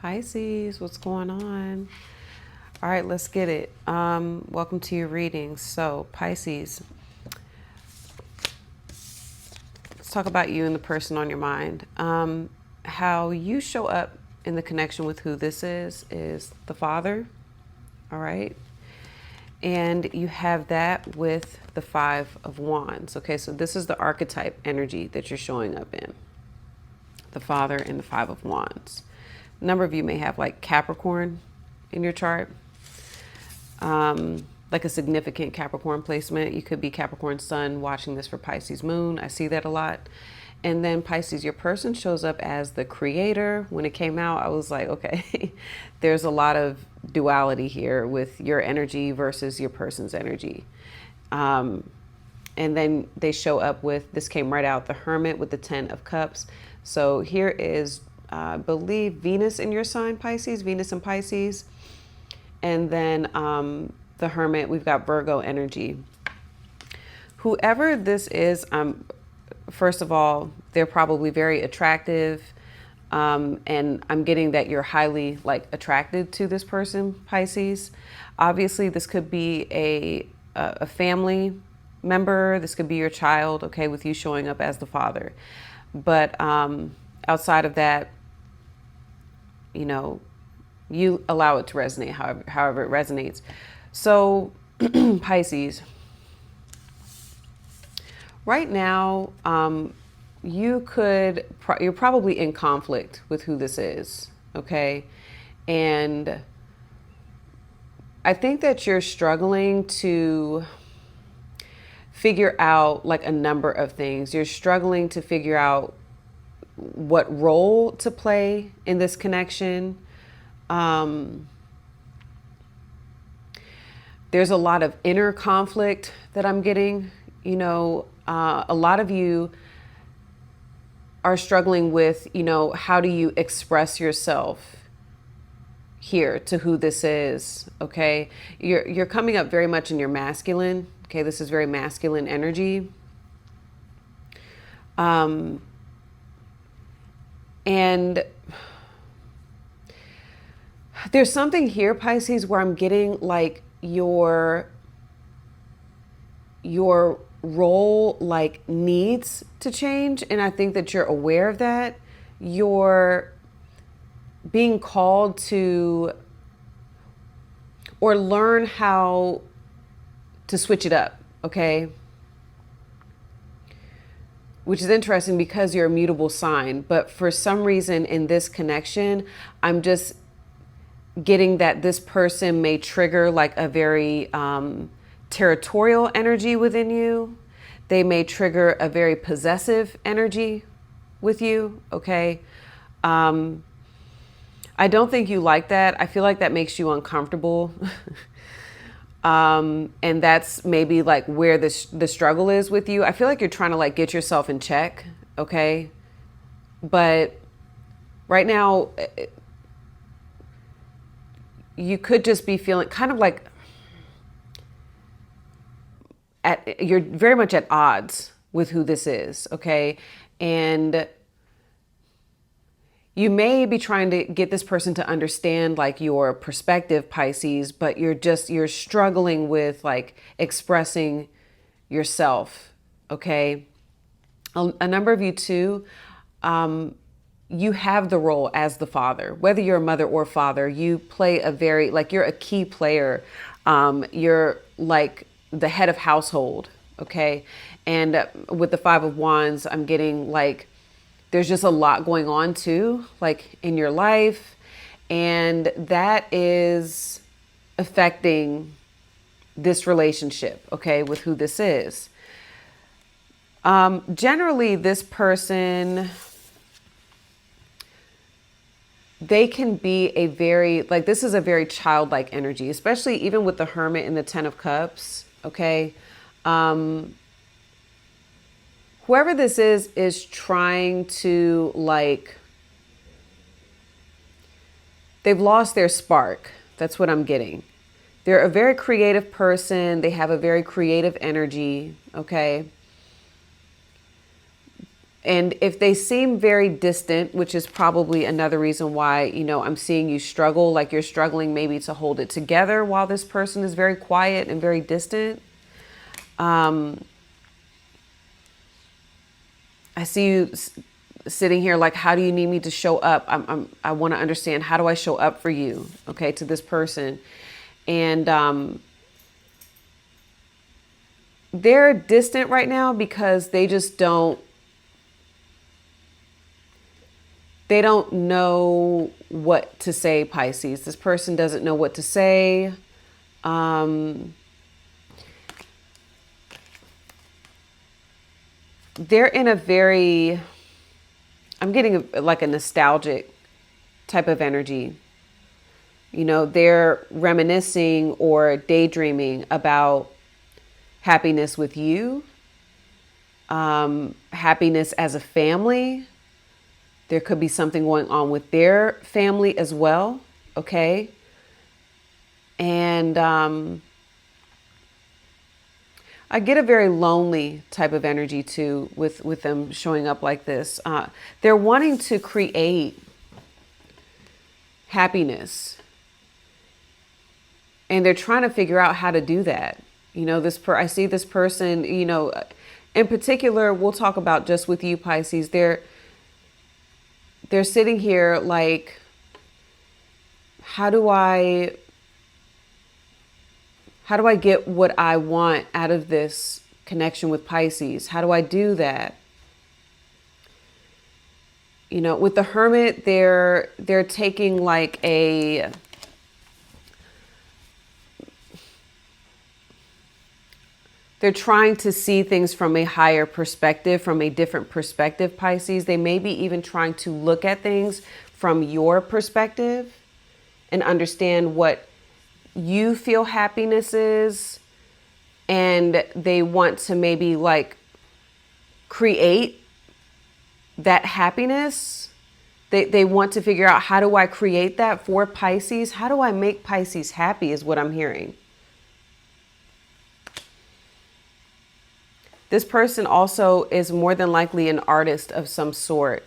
Pisces, what's going on? All right, let's get it. Welcome to your readings. So, Pisces, let's talk about you and the person on your mind. How you show up in the connection with who this is the Father. All right. And you have that with the Five of Wands. Okay, so this is the archetype energy that you're showing up in. The Father and the Five of Wands. A number of you may have like Capricorn in your chart. Like a significant Capricorn placement. You could be Capricorn Sun watching this for Pisces Moon. I see that a lot. And then Pisces, your person shows up as the creator. When it came out, I was like, okay, there's a lot of duality here with your energy versus your person's energy. And then they show up with, this came right out, the Hermit with the 10 of Cups. So here is, I believe, Venus in your sign, Pisces, Venus and Pisces. And then the Hermit, we've got Virgo energy. Whoever this is, first of all, they're probably very attractive. And I'm getting that you're highly attracted to this person, Pisces. Obviously, this could be a family member. This could be your child, okay, with you showing up as the father. But outside of that, you know, you allow it to resonate however it resonates. So Pisces, right now, you're probably in conflict with who this is, okay? And I think that you're struggling to figure out like a number of things. You're struggling to figure out what role to play in this connection. There's a lot of inner conflict that I'm getting. You know, a lot of you are struggling with, you know, how do you express yourself here to who this is, okay? You're coming up very much in your masculine, okay? This is very masculine energy. And there's something here, Pisces, where I'm getting like your role like needs to change. And I think that you're aware of that. You're being called to, or learn how to switch it up, okay? Which is interesting because you're a mutable sign. But for some reason in this connection, I'm just getting that this person may trigger like a very territorial energy within you. They may trigger a very possessive energy with you, okay? I don't think you like that. I feel like that makes you uncomfortable. And that's maybe like where the struggle is with you. I feel like you're trying to like get yourself in check, okay? But right now, you could just be feeling kind of like you're very much at odds with who this is, okay? And you may be trying to get this person to understand like your perspective, Pisces, but you're struggling with like expressing yourself, okay? A number of you too, you have the role as the father, whether you're a mother or father, you play a very, like you're a key player. You're like the head of household, okay? And with the Five of Wands, I'm getting like, there's just a lot going on too, like in your life. And that is affecting this relationship, okay, with who this is. Generally, this person, they can be a very, like, this is a very childlike energy, especially even with the Hermit and the 10 of Cups, okay? Whoever this is trying to, like, they've lost their spark. That's what I'm getting. They're a very creative person. They have a very creative energy, okay? And if they seem very distant, which is probably another reason why, you know, I'm seeing you struggle, like you're struggling maybe to hold it together while this person is very quiet and very distant. I see you sitting here like, how do you need me to show up? I want to understand, how do I show up for you? Okay, to this person. And they're distant right now because they just don't know what to say, Pisces. This person doesn't know what to say. They're in a very, I'm getting like a nostalgic type of energy. You know, they're reminiscing or daydreaming about happiness with you, happiness as a family. There could be something going on with their family as well. Okay. And I get a very lonely type of energy too with them showing up like this. They're wanting to create happiness, and they're trying to figure out how to do that. You know, I see this person, you know, in particular, we'll talk about just with you, Pisces. They're sitting here like, how do I get what I want out of this connection with Pisces? How do I do that? You know, with the Hermit, they're taking like they're trying to see things from a higher perspective, from a different perspective, Pisces. They may be even trying to look at things from your perspective and understand what you feel happiness is. And they want to maybe like create that happiness. They want to figure out, how do I create that for Pisces? How do I make Pisces happy is what I'm hearing. This person also is more than likely an artist of some sort.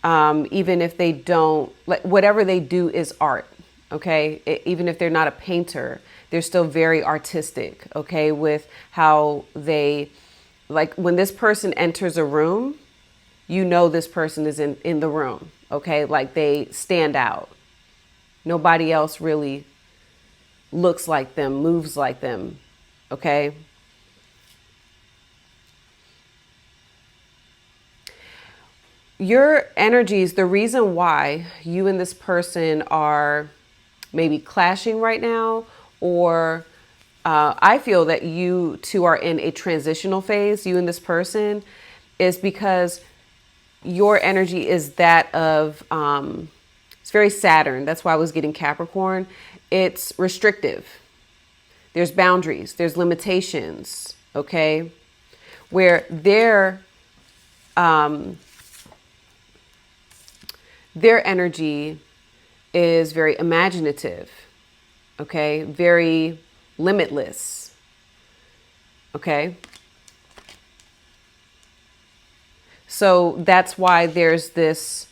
Even if they don't, like, whatever they do is art. Okay. Even if they're not a painter, they're still very artistic. Okay. With how they, like, when this person enters a room, you know, this person is in the room. Okay. Like, they stand out. Nobody else really looks like them, moves like them. Okay. Your energies, the reason why you and this person are maybe clashing right now, or I feel that you two are in a transitional phase, you and this person, is because your energy is that of, it's very Saturn. That's why I was getting Capricorn. It's restrictive. There's boundaries, there's limitations, okay? Where their energy is very imaginative, okay? Very limitless, okay? So that's why there's this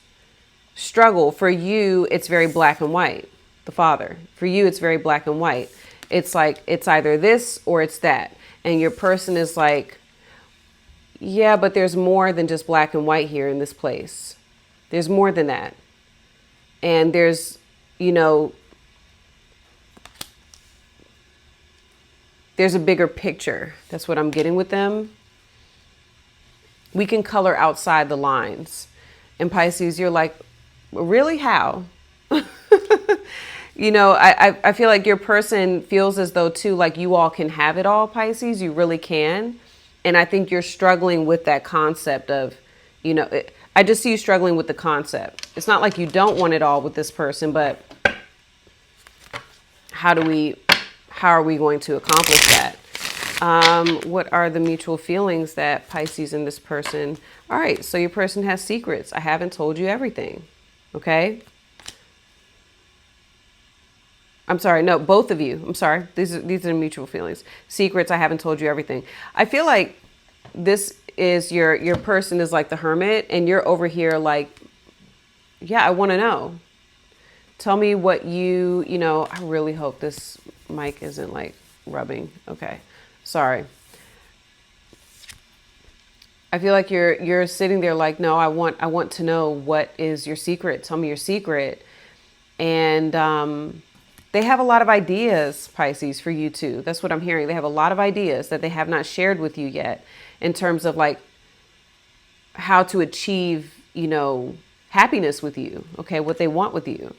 struggle. For you, it's very black and white, the Father. For you, it's very black and white. It's like, it's either this or it's that. And your person is like, yeah, but there's more than just black and white here in this place. There's more than that. And there's, you know, there's a bigger picture. That's what I'm getting with them. We can color outside the lines. And Pisces, you're like, really? How? You know, I feel like your person feels as though too, like you all can have it all, Pisces. You really can. And I think you're struggling with that concept of, you know, I just see you struggling with the concept. It's not like you don't want it all with this person, but how are we going to accomplish that? What are the mutual feelings that Pisces and this person? All right. So your person has secrets. I haven't told you everything. Okay. I'm sorry. No, both of you. I'm sorry. These are mutual feelings. Secrets. I haven't told you everything. I feel like this is your person is like the hermit, and you're over here like, yeah, I want to know. Tell me what you know, I really hope this mic isn't like rubbing. Okay. Sorry. I feel like you're sitting there like, no, I want to know, what is your secret? Tell me your secret. And they have a lot of ideas, Pisces, for you too. That's what I'm hearing. They have a lot of ideas that they have not shared with you yet in terms of like how to achieve, you know, happiness with you. Okay, what they want with you.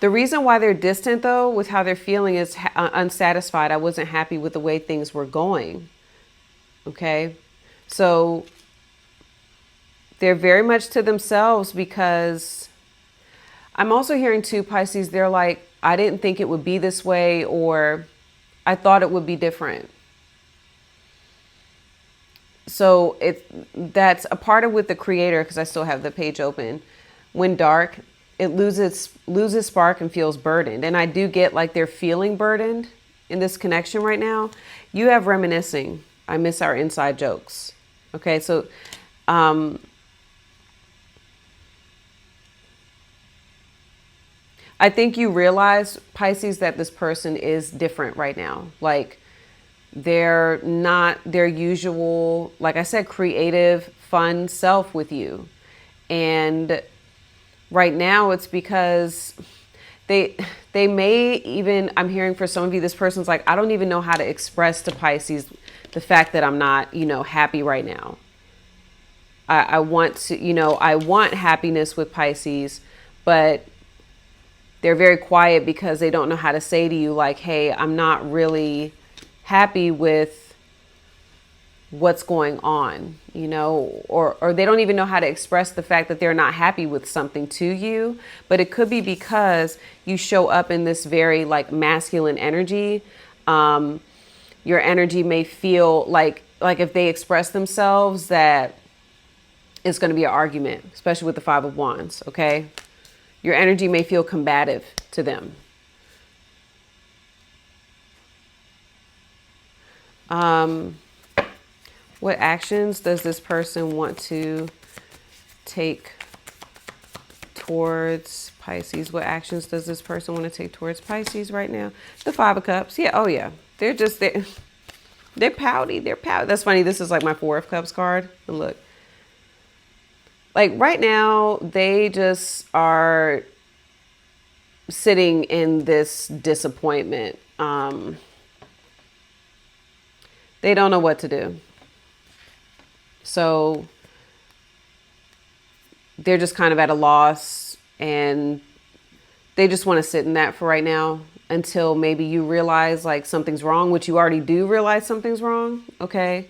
The reason why they're distant, though, with how they're feeling is unsatisfied. I wasn't happy with the way things were going. Okay. So they're very much to themselves, because I'm also hearing too, Pisces, they're like, I didn't think it would be this way, or I thought it would be different. So that's a part of with the creator, because I still have the page open. When dark, it loses spark and feels burdened. And I do get like they're feeling burdened in this connection right now. You have reminiscing. I miss our inside jokes. Okay, so I think you realize, Pisces, that this person is different right now. Like, they're not their usual, like I said, creative, fun self with you. And right now it's because they may even, I'm hearing for some of you, this person's like, I don't even know how to express to Pisces the fact that I'm not, you know, happy right now. I want to, you know, I want happiness with Pisces, but they're very quiet because they don't know how to say to you like, hey, I'm not really happy with what's going on, you know, or they don't even know how to express the fact that they're not happy with something to you. But it could be because you show up in this very like masculine energy. Your energy may feel like if they express themselves, that it's going to be an argument, especially with the Five of Wands. Okay. Your energy may feel combative to them. What actions does this person want to take towards Pisces? What actions does this person want to take towards Pisces right now? The Five of Cups. Yeah. Oh yeah. They're pouty. They're pouty. That's funny. This is like my Four of Cups card. And look, like right now, they just are sitting in this disappointment. They don't know what to do. So they're just kind of at a loss, and they just want to sit in that for right now until maybe you realize like something's wrong, which you already do realize something's wrong. Okay.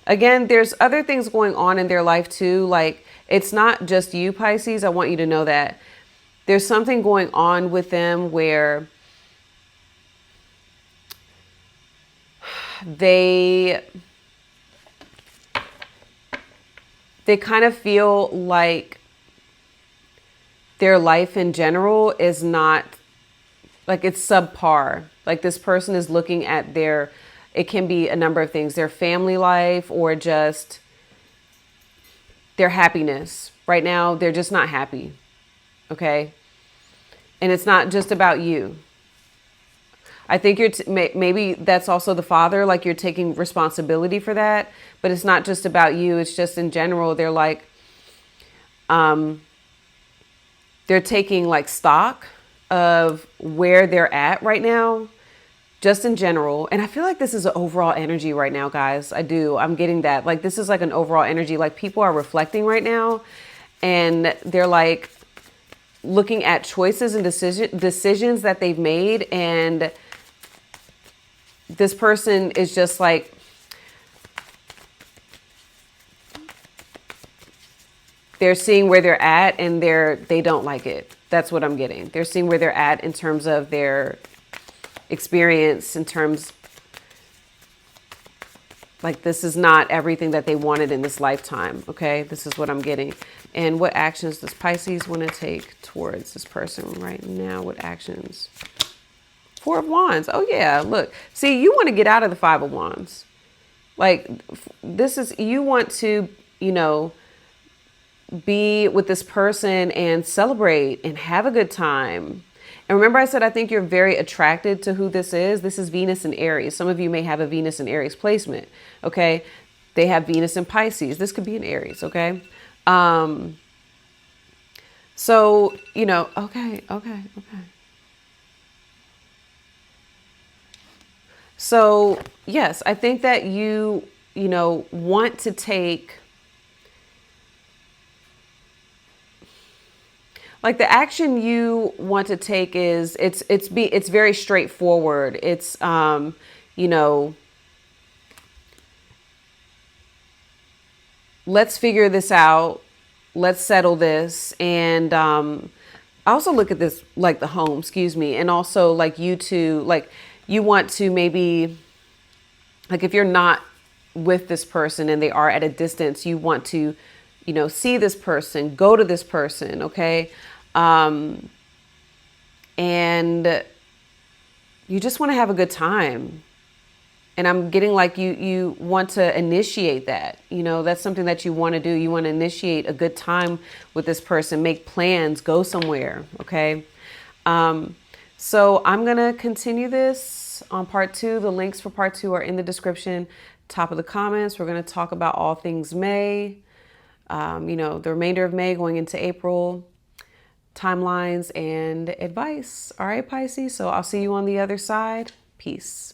Again, there's other things going on in their life too. Like, it's not just you, Pisces. I want you to know that there's something going on with them where they kind of feel like their life in general is not, like, it's subpar. Like, this person is looking at it can be a number of things, their family life or just their happiness. Right now, they're just not happy. Okay. And it's not just about you. I think maybe that's also the father, like you're taking responsibility for that, but it's not just about you. It's just in general. They're like, they're taking like stock of where they're at right now, just in general. And I feel like this is an overall energy right now, guys. I'm getting that. Like, this is like an overall energy. Like, people are reflecting right now, and they're like looking at choices and decisions that they've made. And this person is just like, they're seeing where they're at, and they don't like it. That's what I'm getting. They're seeing where they're at in terms of their experience, in terms like this is not everything that they wanted in this lifetime. Okay. This is what I'm getting. And what actions does Pisces want to take towards this person right now? What actions? Four of Wands. Oh yeah, look. See, you want to get out of the Five of Wands. Like, this is, you want to, you know, be with this person and celebrate and have a good time. And remember I said, I think you're very attracted to who this is. This is Venus in Aries. Some of you may have a Venus in Aries placement. Okay. They have Venus in Pisces. This could be in Aries. Okay. So, you know, okay. So yes, I think that you know, want to take, like, the action you want to take is, it's very straightforward. It's, you know, let's figure this out. Let's settle this. And, I also look at this like the home, excuse me. And also like you two, like you want to maybe, like if you're not with this person and they are at a distance, you want to, you know, see this person, go to this person. Okay. And you just want to have a good time. And I'm getting like you want to initiate that, you know, that's something that you want to do. You want to initiate a good time with this person, make plans, go somewhere. Okay. So I'm going to continue this on part 2. The links for part 2 are in the description, top of the comments. We're going to talk about all things May, you know, the remainder of May going into April, timelines and advice. All right, Pisces. So I'll see you on the other side. Peace.